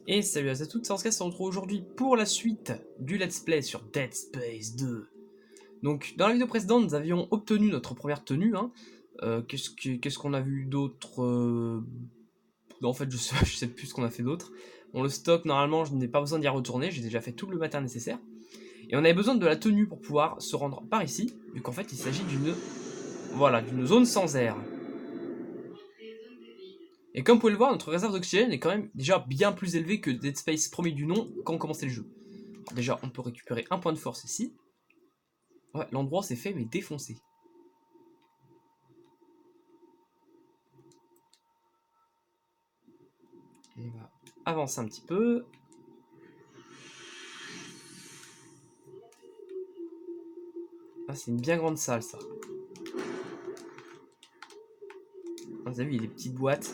Et salut à toutes, c'est Anscar, on se retrouve aujourd'hui pour la suite du let's play sur Dead Space 2. Donc dans la vidéo précédente, nous avions obtenu notre première tenue. Hein. Qu'est-ce qu'on a vu d'autre En fait, je sais plus ce qu'on a fait d'autre. Bon, le stock, normalement, je n'ai pas besoin d'y retourner, j'ai déjà fait tout le matin nécessaire. Et on avait besoin de la tenue pour pouvoir se rendre par ici, vu qu'en fait, il s'agit d'une zone sans air. Et comme vous pouvez le voir, notre réserve d'oxygène est quand même déjà bien plus élevée que Dead Space premier du nom quand on commençait le jeu. Alors déjà, on peut récupérer un point de force ici. Ouais, l'endroit s'est fait mais défoncer. On va avancer un petit peu. Ah, c'est une bien grande salle ça. Ah, vous avez vu, il y a des petites boîtes.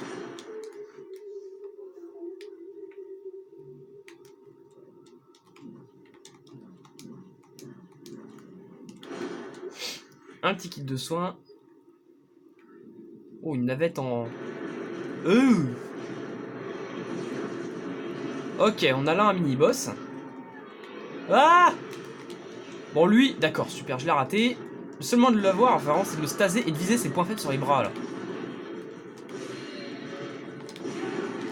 Un petit kit de soins. Oh, une navette en... Ok, on a là un mini-boss. Ah! Bon, lui, d'accord, super, je l'ai raté. Seulement de l'avoir, enfin, c'est de le staser et de viser ses points faibles sur les bras, là.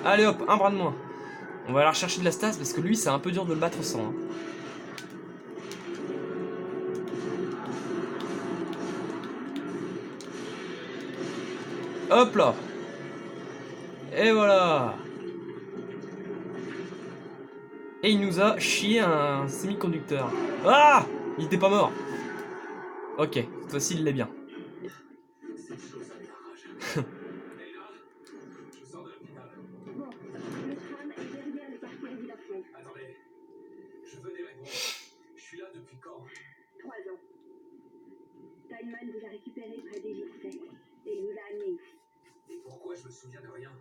Allez hop, un bras de moins. On va aller rechercher de la stase parce que lui, c'est un peu dur de le battre sans. Hein. Hop là. Et voilà. Et il nous a chié un semi-conducteur. Ah! Il était pas mort. Ok, cette fois-ci il l'est bien. Attendez, je veux des réponses. Je suis là depuis quand? 3 ans. Steinman vous a récupéré près d'Egypte et il vous a amené ici. Et pourquoi je me souviens de rien?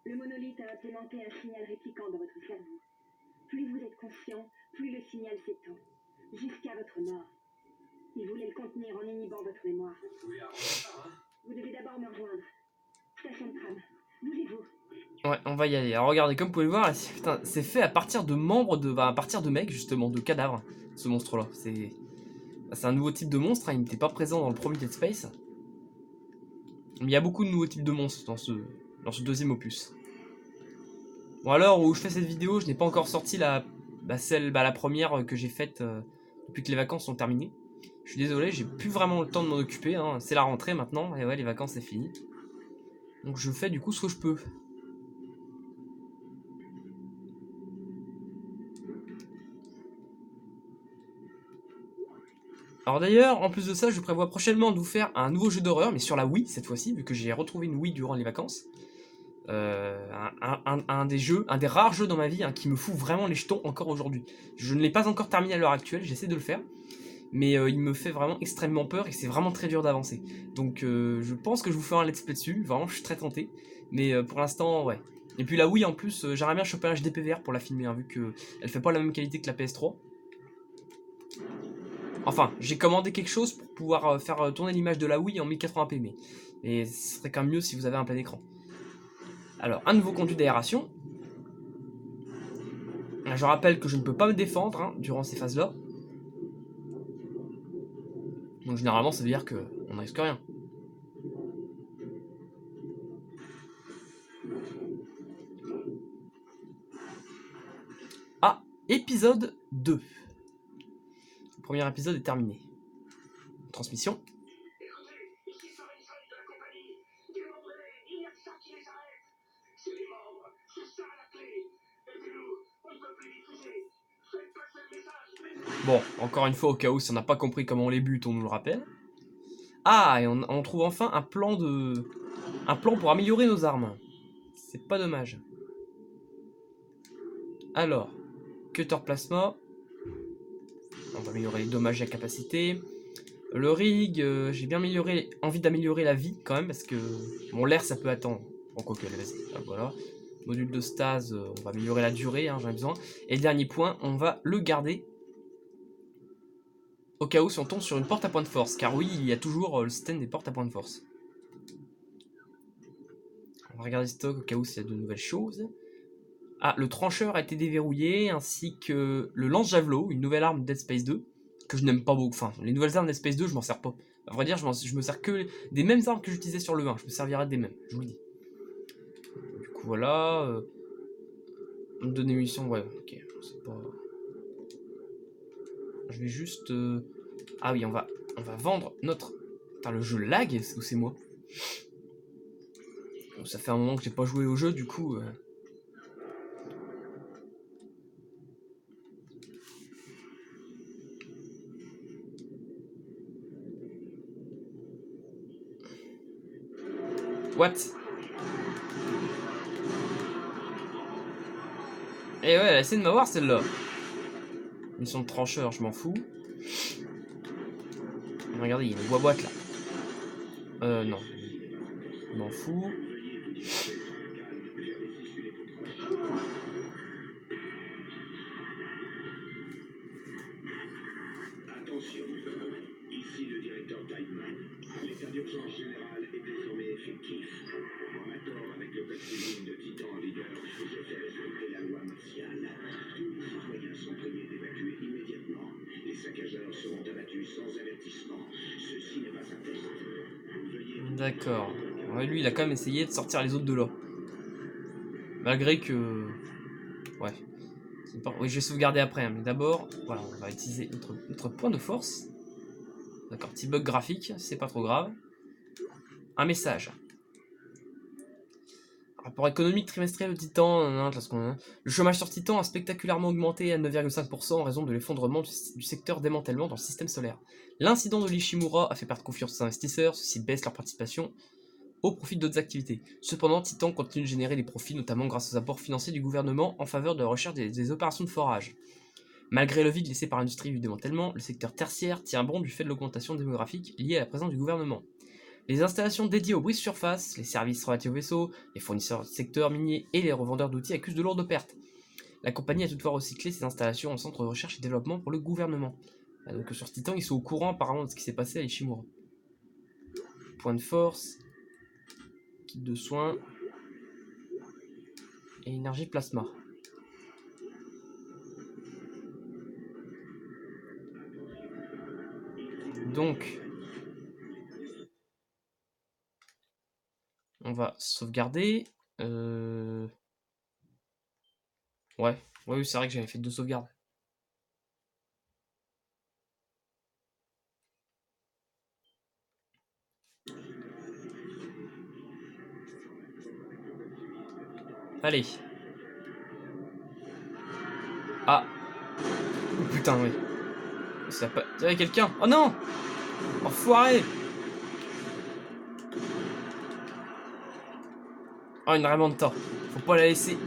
Le monolithe a implémenté un signal répliquant dans votre cerveau. Plus vous êtes conscient, plus le signal s'étend, jusqu'à votre mort. Il voulait le contenir en inhibant votre mémoire. Vous pouvez arranger ça, hein? Vous devez d'abord me rejoindre. Station de tram. Bougez-vous. Ouais, on va y aller. Alors regardez, comme vous pouvez le voir, c'est fait à partir de membres de... à partir de mecs, justement, de cadavres, ce monstre-là. C'est un nouveau type de monstre, hein, il n'était pas présent dans le premier Dead Space. Mais il y a beaucoup de nouveaux types de monstres dans ce deuxième opus. Bon, à l'heure où je fais cette vidéo, je n'ai pas encore sorti la première que j'ai faite depuis que les vacances sont terminées. Je suis désolé, j'ai plus vraiment le temps de m'en occuper, hein. C'est la rentrée maintenant, et ouais, les vacances c'est fini. Donc je fais du coup ce que je peux. Alors d'ailleurs, en plus de ça, je prévois prochainement de vous faire un nouveau jeu d'horreur, mais sur la Wii cette fois-ci, vu que j'ai retrouvé une Wii durant les vacances. Un des rares jeux dans ma vie, hein, qui me fout vraiment les jetons encore aujourd'hui. Je ne l'ai pas encore terminé à l'heure actuelle, j'essaie de le faire. Mais il me fait vraiment extrêmement peur et c'est vraiment très dur d'avancer. Donc je pense que je vous ferai un let's play dessus, vraiment je suis très tenté. Mais pour l'instant, ouais. Et puis la Wii en plus, j'aimerais bien choper un HD PVR pour la filmer, hein, vu qu'elle fait pas la même qualité que la PS3. Enfin, j'ai commandé quelque chose pour pouvoir faire tourner l'image de la Wii en 1080p, mais ce serait quand même mieux si vous avez un plein écran. Alors, un nouveau conduit d'aération. Je rappelle que je ne peux pas me défendre, hein, durant ces phases-là. Donc généralement, ça veut dire qu'on ne risque rien. Ah, épisode 2. Le premier épisode est terminé. Transmission. Bon, encore une fois, au cas où si on n'a pas compris comment on les bute, on nous le rappelle. Ah, et on trouve enfin un plan pour améliorer nos armes. C'est pas dommage. Alors, cutter plasma. On va améliorer les dommages et la capacité. Le rig, j'ai bien envie d'améliorer la vie quand même, parce que bon, l'air ça peut attendre. Bon, quoi que, vas-y, voilà. Module de stase, on va améliorer la durée, hein, j'en ai besoin. Et le dernier point, on va le garder au cas où si on tombe sur une porte à point de force. Car oui, il y a toujours le système des portes à point de force. On va regarder stock au cas où s'il y a de nouvelles choses. Ah, le trancheur a été déverrouillé, ainsi que le lance-javelot, une nouvelle arme de Dead Space 2, que je n'aime pas beaucoup. Enfin, les nouvelles armes de Dead Space 2, je m'en sers pas. À vrai dire, je me sers que des mêmes armes que j'utilisais sur le 1. Je me servirai des mêmes, je vous le dis. Du coup, voilà. Nombre de munitions, ouais, ok. C'est pas... Je vais juste... Ah oui, on va vendre notre... Putain, le jeu lag, ou c'est moi? Bon, ça fait un moment que j'ai pas joué au jeu, du coup... What? Eh ouais, elle a essayé de m'avoir celle-là. Mission de trancheur, je m'en fous. Regardez, il y a une boîte là. Non. Je m'en fous. Attention, ici le directeur Tideman. L'état d'urgence général est désormais effectif. En accord avec le code civil de Titan en vigueur, je fais respecter la loi martiale. Tous les citoyens sont priés d'évacuer immédiatement. Les saccageurs seront abattus sans avertissement. Ceci n'est pas un test. D'accord. Ouais, lui, il a quand même essayé de sortir les autres de là. Malgré que... Ouais. Oui, je vais sauvegarder après, hein, mais d'abord, voilà, on va utiliser notre point de force. D'accord, petit bug graphique, c'est pas trop grave. Un message. Rapport économique trimestriel au Titan, le chômage sur Titan a spectaculairement augmenté à 9,5% en raison de l'effondrement du secteur démantèlement dans le système solaire. L'incident de l'Ishimura a fait perdre confiance aux investisseurs, ceux-ci baissent leur participation au profit d'autres activités. Cependant, Titan continue de générer des profits, notamment grâce aux apports financiers du gouvernement en faveur de la recherche des opérations de forage. Malgré le vide laissé par l'industrie du démantèlement, le secteur tertiaire tient bon du fait de l'augmentation démographique liée à la présence du gouvernement. Les installations dédiées aux brise-surface, les services relatifs aux vaisseaux, les fournisseurs du secteur minier et les revendeurs d'outils accusent de lourdes pertes. La compagnie a toutefois recyclé ces installations en centre de recherche et développement pour le gouvernement. Donc sur Titan, ils sont au courant apparemment de ce qui s'est passé à Ishimura. Point de force, kit de soins et énergie plasma. Donc, on va sauvegarder. Ouais, oui, c'est vrai que j'avais fait 2 sauvegardes. Allez. Ah. Oh putain, oui. Ça pas... Il y avait quelqu'un. Oh non! Enfoiré! Oh, une Raymanta. Faut pas la laisser.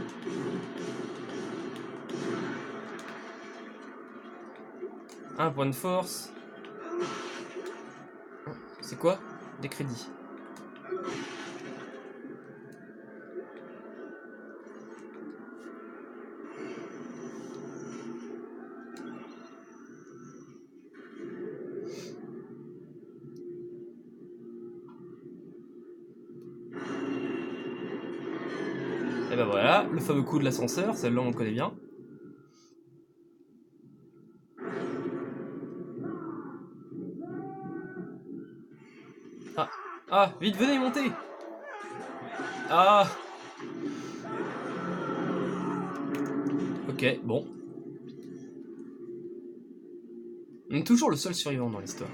Un point de force. C'est quoi? Des crédits. Et ben voilà, le fameux coup de l'ascenseur, celle-là on le connaît bien. Ah, ah, vite, venez monter. Ah. Ok, bon. On est toujours le seul survivant dans l'histoire.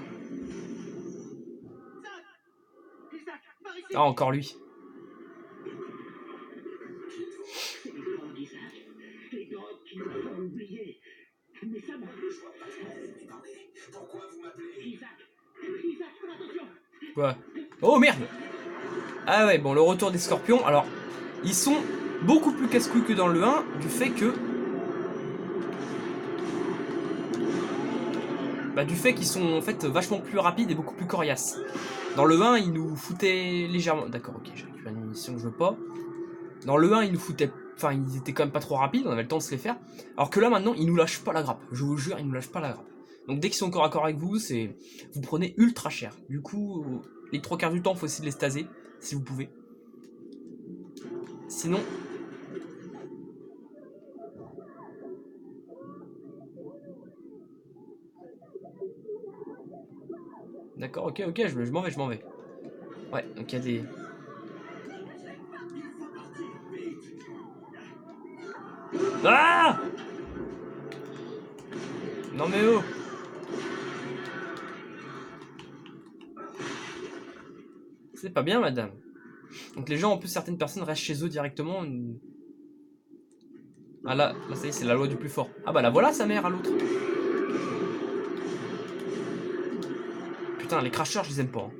Ah, encore lui. Les drogues qui nous font oublier. Mais ça me... Pourquoi vous m'appelez Isaac, attention. Quoi? Oh merde! Ah ouais, bon, le retour des scorpions. Alors, ils sont beaucoup plus casse-couilles que dans le 1, du fait que... Bah, du fait qu'ils sont en fait vachement plus rapides et beaucoup plus coriaces. Dans le 1, ils nous foutaient légèrement... D'accord, ok, j'ai récupéré une munition que je veux pas. Dans le 1, ils nous foutaient... Enfin, ils étaient quand même pas trop rapides, on avait le temps de se les faire. Alors que là, maintenant, ils nous lâchent pas la grappe. Je vous jure, ils nous lâchent pas la grappe. Donc dès qu'ils sont corps à corps avec vous, c'est... Vous prenez ultra cher. Du coup, les 3/4 du temps, faut essayer de les staser, si vous pouvez. Sinon... d'accord, ok, je m'en vais. Ouais, donc il y a des... Ah! Non mais oh! C'est pas bien, madame. Donc les gens, en plus, certaines personnes restent chez eux directement. Ah là ça y est, c'est la loi du plus fort. Ah bah la voilà sa mère à l'autre. Putain, les crashers, je les aime pas. Hein.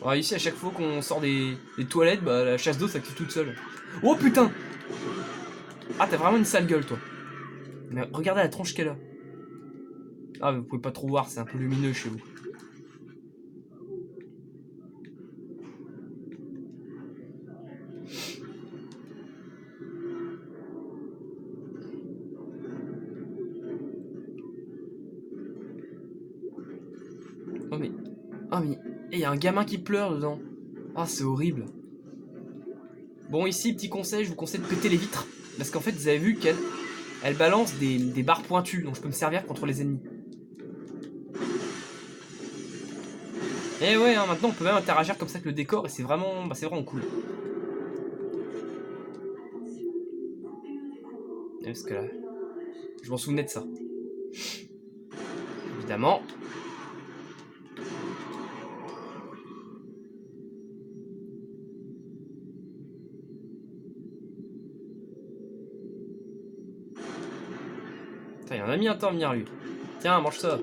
Alors ici, à chaque fois qu'on sort des toilettes, bah la chasse d'eau s'active toute seule. Oh putain! Ah, t'as vraiment une sale gueule, toi. Mais regardez la tronche qu'elle a. Ah, mais vous pouvez pas trop voir, c'est un peu lumineux chez vous. Oh mais... Ah mais... Et y a un gamin qui pleure dedans. Ah, c'est horrible. Bon, ici, petit conseil, je vous conseille de péter les vitres. Parce qu'en fait, vous avez vu qu'elle balance des barres pointues, donc je peux me servir contre les ennemis. Et ouais, hein, maintenant on peut même interagir comme ça avec le décor et c'est vraiment cool. Parce que là, je m'en souvenais de ça. Évidemment. Putain, il en a mis un temps à venir lui. Tiens, mange ça.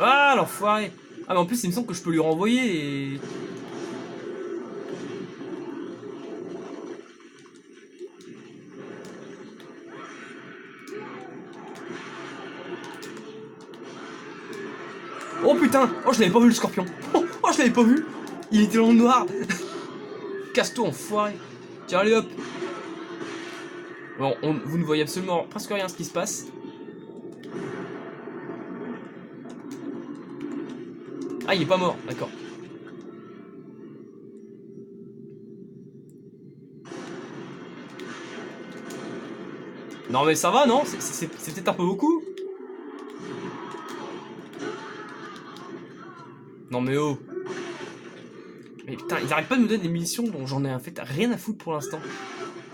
Ah, l'enfoiré. Ah, mais en plus, il me semble que je peux lui renvoyer et... Oh putain! Oh, je l'avais pas vu le scorpion! Oh, je l'avais pas vu! Il était dans le noir! Casse-toi, enfoiré! Tiens, allez hop! Bon, vous ne voyez absolument presque rien ce qui se passe. Ah, il est pas mort, d'accord. Non mais ça va, non? C'est peut-être un peu beaucoup. Non mais oh. Mais putain, ils arrêtent pas de me donner des munitions dont j'en ai en fait rien à foutre pour l'instant.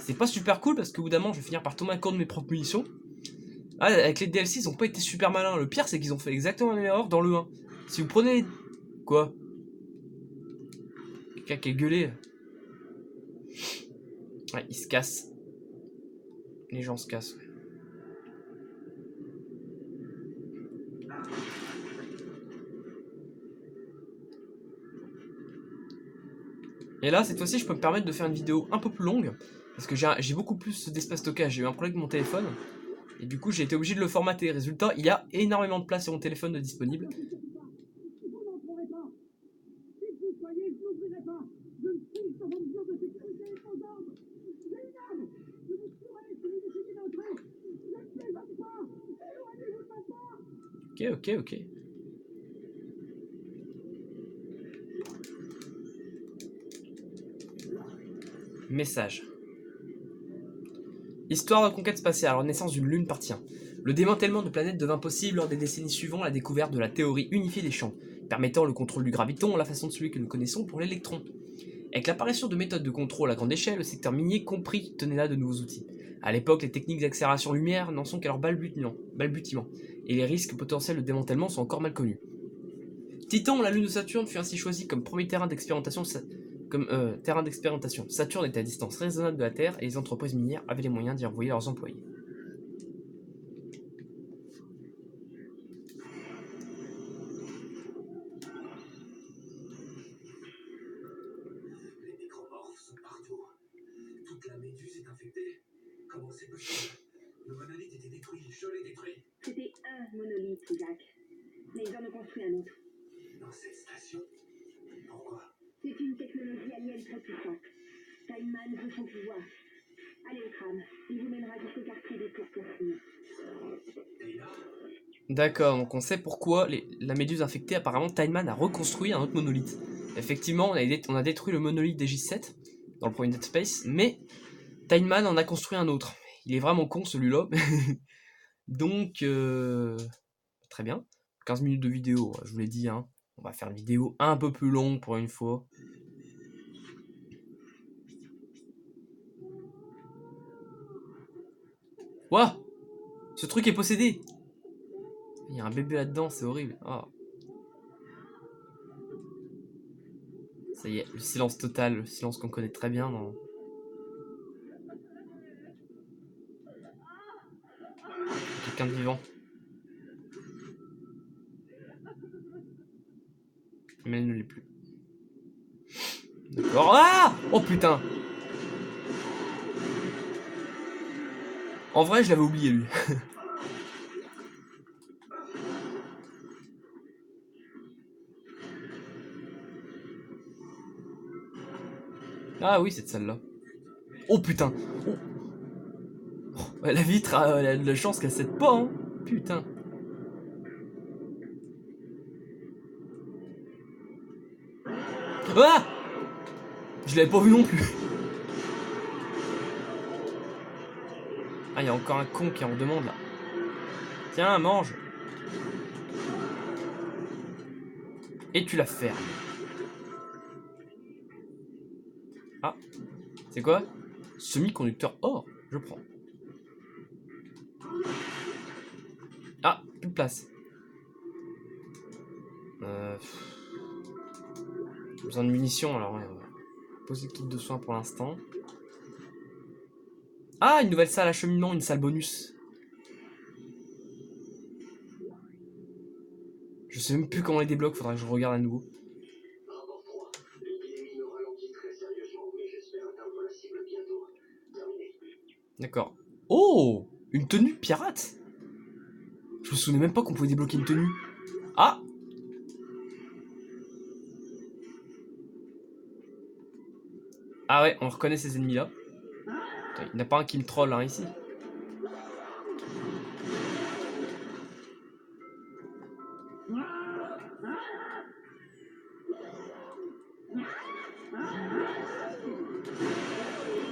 C'est pas super cool parce que bout d'un moment je vais finir par tomber à court de mes propres munitions. Ah, avec les DLC ils ont pas été super malins. Le pire c'est qu'ils ont fait exactement la même erreur dans le 1. Si vous prenez... Quoi? Quelqu'un qui a gueulé. Ouais, ils se cassent. Les gens se cassent. Et là, cette fois-ci, je peux me permettre de faire une vidéo un peu plus longue. Parce que j'ai beaucoup plus d'espace stockage. J'ai eu un problème avec mon téléphone. Et du coup, j'ai été obligé de le formater. Résultat, il y a énormément de place sur mon téléphone de disponible. Ok. Message. Histoire de conquête spatiale, renaissance d'une lune partie 1. Le démantèlement de planètes devint possible lors des décennies suivant la découverte de la théorie unifiée des champs, permettant le contrôle du graviton à la façon de celui que nous connaissons pour l'électron. Avec l'apparition de méthodes de contrôle à grande échelle, le secteur minier compris tenait là de nouveaux outils. A l'époque, les techniques d'accélération lumière n'en sont qu'à leur balbutiement, et les risques potentiels de démantèlement sont encore mal connus. Titan, la lune de Saturne, fut ainsi choisie comme premier terrain d'expérimentation. Saturne était à distance raisonnable de la Terre et les entreprises minières avaient les moyens d'y envoyer leurs employés. Les nécromorphes sont partout. Toute la méduse est infectée. Comment c'est possible? Le monolithe était détruit, je l'ai détruit. C'était un monolithe, Jack. Mais ils en ont construit un autre. Dans cette station? Pourquoi? C'est une technologie alien très puissante. Timeman veut son pouvoir. Allez au crâne, il vous mènera jusqu'au quartier des tours poursuivies. Dana? D'accord, donc on sait pourquoi la méduse infectée, apparemment, Timeman a reconstruit un autre monolithe. Effectivement, on a détruit le monolithe des J7 dans le premier Dead Space, mais Timeman en a construit un autre. Il est vraiment con celui-là. Donc, très bien. 15 minutes de vidéo, je vous l'ai dit. Hein. On va faire une vidéo un peu plus longue pour une fois. Ouah! Ce truc est possédé! Il y a un bébé là-dedans, c'est horrible. Oh. Ça y est, le silence total, le silence qu'on connaît très bien dans... Quelqu'un de vivant. Mais elle ne l'est plus. D'accord. Ah! Oh putain! En vrai, je l'avais oublié, lui. Ah oui, cette salle-là. Oh putain! Oh. Oh, la vitre a de la chance qu'elle cède pas, hein. Putain. Ah! Je l'avais pas vu non plus. Ah, il y a encore un con qui en demande là. Tiens, mange. Et tu la fermes. Ah, c'est quoi? Semi-conducteur or, je prends. Ah, plus de place. J'ai besoin de munitions, alors ouais, on va poser le kit de soins pour l'instant. Ah, une nouvelle salle acheminement, une salle bonus. Je sais même plus comment on les débloque, faudra que je regarde à nouveau. Rapport 3. L'épidémie nous ralentit très sérieusement, mais j'espère atteindre la cible bientôt. Terminé. D'accord. Oh! Une tenue pirate? Je me souvenais même pas qu'on pouvait débloquer une tenue. Ah! Ah ouais, on reconnaît ces ennemis-là. Il n'y en a pas un qui me troll, hein, ici.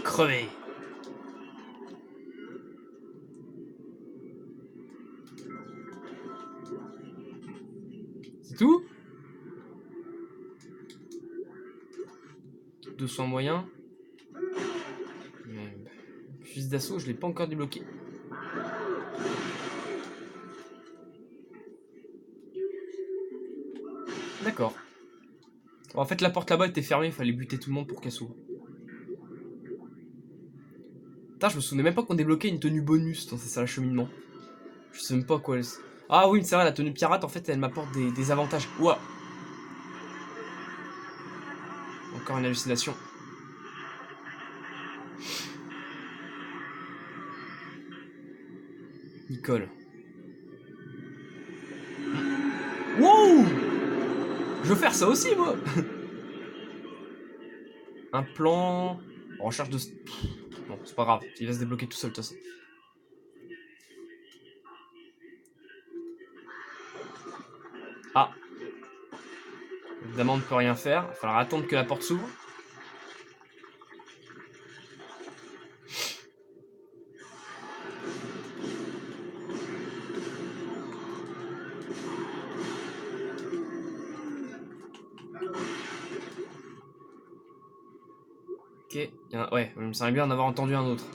Crevé. C'est tout? 200 moyens. Fusil d'assaut, je l'ai pas encore débloqué. D'accord. En fait, la porte là-bas était fermée, il fallait buter tout le monde pour qu'elle s'ouvre. Putain, je me souvenais même pas qu'on débloquait une tenue bonus dans ces salles acheminement. Je sais même pas quoi elle... Ah oui, c'est vrai, la tenue pirate, en fait, elle m'apporte des avantages. Ouah! Encore une hallucination. Nicole. Wow! Je veux faire ça aussi, moi! Un plan... Recherche de... Non, c'est pas grave, il va se débloquer tout seul, de toute façon. Ah. Évidemment, on ne peut rien faire. Il va falloir attendre que la porte s'ouvre. Ok, ouais, il me semblait bien en avoir entendu un autre.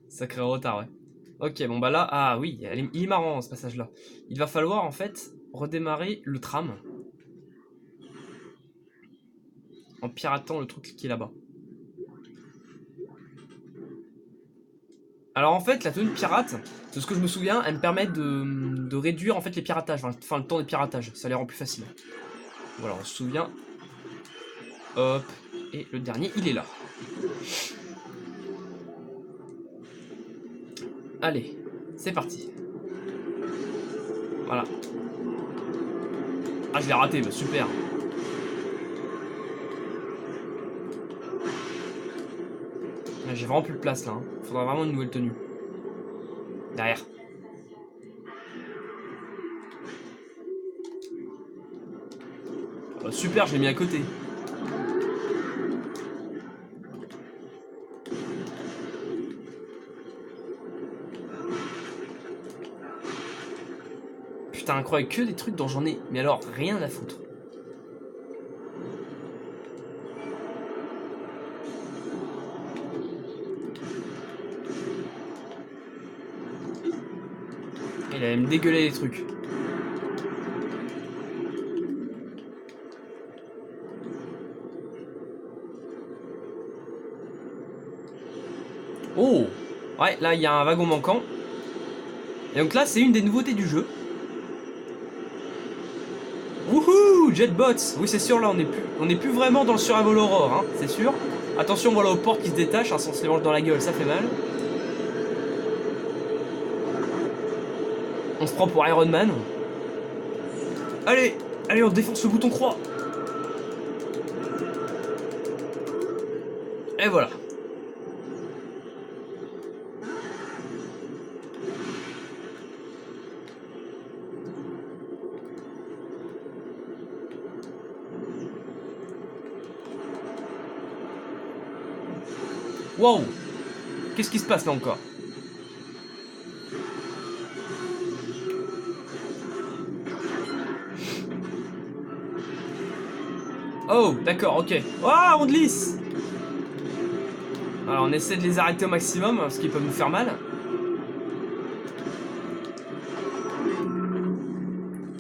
Sacré retard, ouais. Ok, bon bah là, ah oui, il est marrant ce passage-là. Il va falloir en fait redémarrer le tram en piratant le truc qui est là-bas. Alors en fait, la tenue pirate, de ce que je me souviens, elle me permet de réduire en fait les piratages, enfin le temps des piratages, ça les rend plus faciles. Voilà, on se souvient. Hop, et le dernier, il est là. Allez, c'est parti. Voilà. Ah, je l'ai raté, bah, super. J'ai vraiment plus de place là. Hein. Faudra vraiment une nouvelle tenue. Derrière. Oh, super, je l'ai mis à côté. Putain, incroyable, que des trucs dont j'en ai, mais alors rien à foutre. Il allait me dégueuler les trucs. Oh! Ouais, là il y a un wagon manquant. Et donc là c'est une des nouveautés du jeu. Wouhou! Jetbots! Oui c'est sûr, là on est plus vraiment dans le survival horror, hein, c'est sûr. Attention, voilà aux portes qui se détachent, hein, si on se les mange dans la gueule, ça fait mal. On se prend pour Iron Man. Allez! Allez, on défonce le bouton croix! Et voilà. Wow! Qu'est-ce qui se passe là encore? Oh, d'accord, ok. Ah, on glisse! Alors, on essaie de les arrêter au maximum, parce qu'ils peuvent nous faire mal.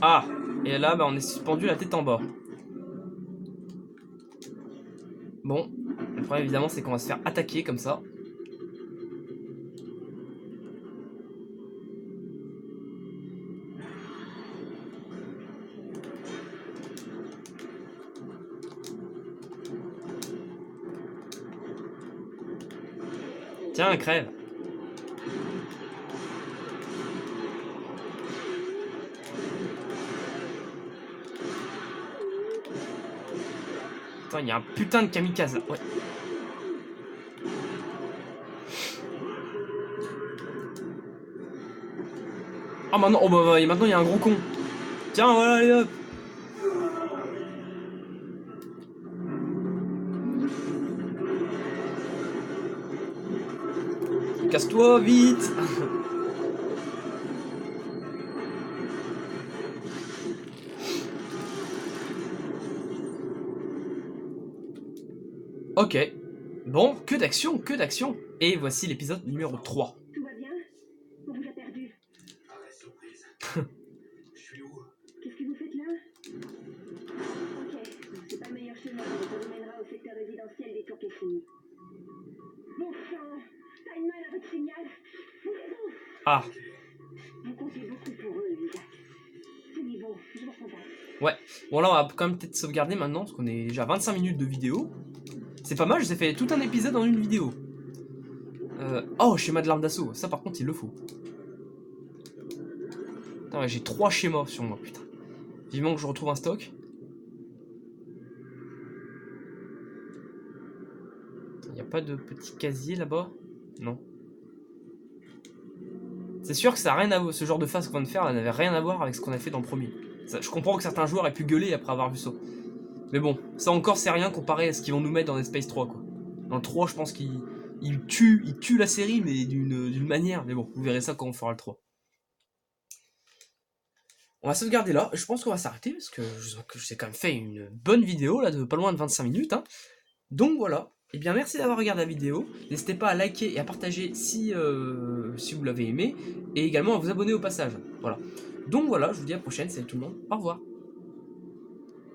Ah! Et là, bah, on est suspendu la tête en bas. Bon. Le problème, évidemment, c'est qu'on va se faire attaquer comme ça. Tiens, crève. Attends, il y a un putain de kamikaze là. Ouais. Ah maintenant, oh bah maintenant il y a un gros con. Tiens, voilà, allez hop. Casse-toi vite. Ok. Bon, que d'action, que d'action. Et voici l'épisode numéro 3. Tout va bien? On vous a perdu. Ah, la surprise. Je suis où? Qu'est-ce que vous faites là? Ok, c'est pas le meilleur chemin, mais ça vous mènera au secteur résidentiel des Tours Cassini. Bon sang! Steinman a votre signal! Suivez-vous! Ah. Vous comptez beaucoup pour eux, Isaac. Tenez bon, je vous recontacte. Ouais. Bon là on va quand même peut-être sauvegarder maintenant, parce qu'on est déjà à 25 minutes de vidéo. C'est pas mal, je vous ai fait tout un épisode en une vidéo. Oh, schéma de l'arme d'assaut, ça par contre il le faut. Putain, ouais, j'ai 3 schémas sur moi, putain. Vivement que je retrouve un stock. Il n'y a pas de petit casier là-bas? Non. C'est sûr que ça n'a rien à voir, ce genre de phase qu'on vient de faire, elle n'avait rien à voir avec ce qu'on a fait dans le premier. Ça, je comprends que certains joueurs aient pu gueuler après avoir vu ça. Mais bon, ça encore c'est rien comparé à ce qu'ils vont nous mettre dans Dead Space 3 quoi. Dans le 3 je pense qu'ils tuent la série mais d'une manière. Mais bon, vous verrez ça quand on fera le 3. On va sauvegarder là, je pense qu'on va s'arrêter parce que je vous ai quand même fait une bonne vidéo là de pas loin de 25 minutes. Hein. Donc voilà, et bien merci d'avoir regardé la vidéo. N'hésitez pas à liker et à partager si vous l'avez aimé. Et également à vous abonner au passage. Voilà. Donc voilà, je vous dis à la prochaine, salut tout le monde, au revoir.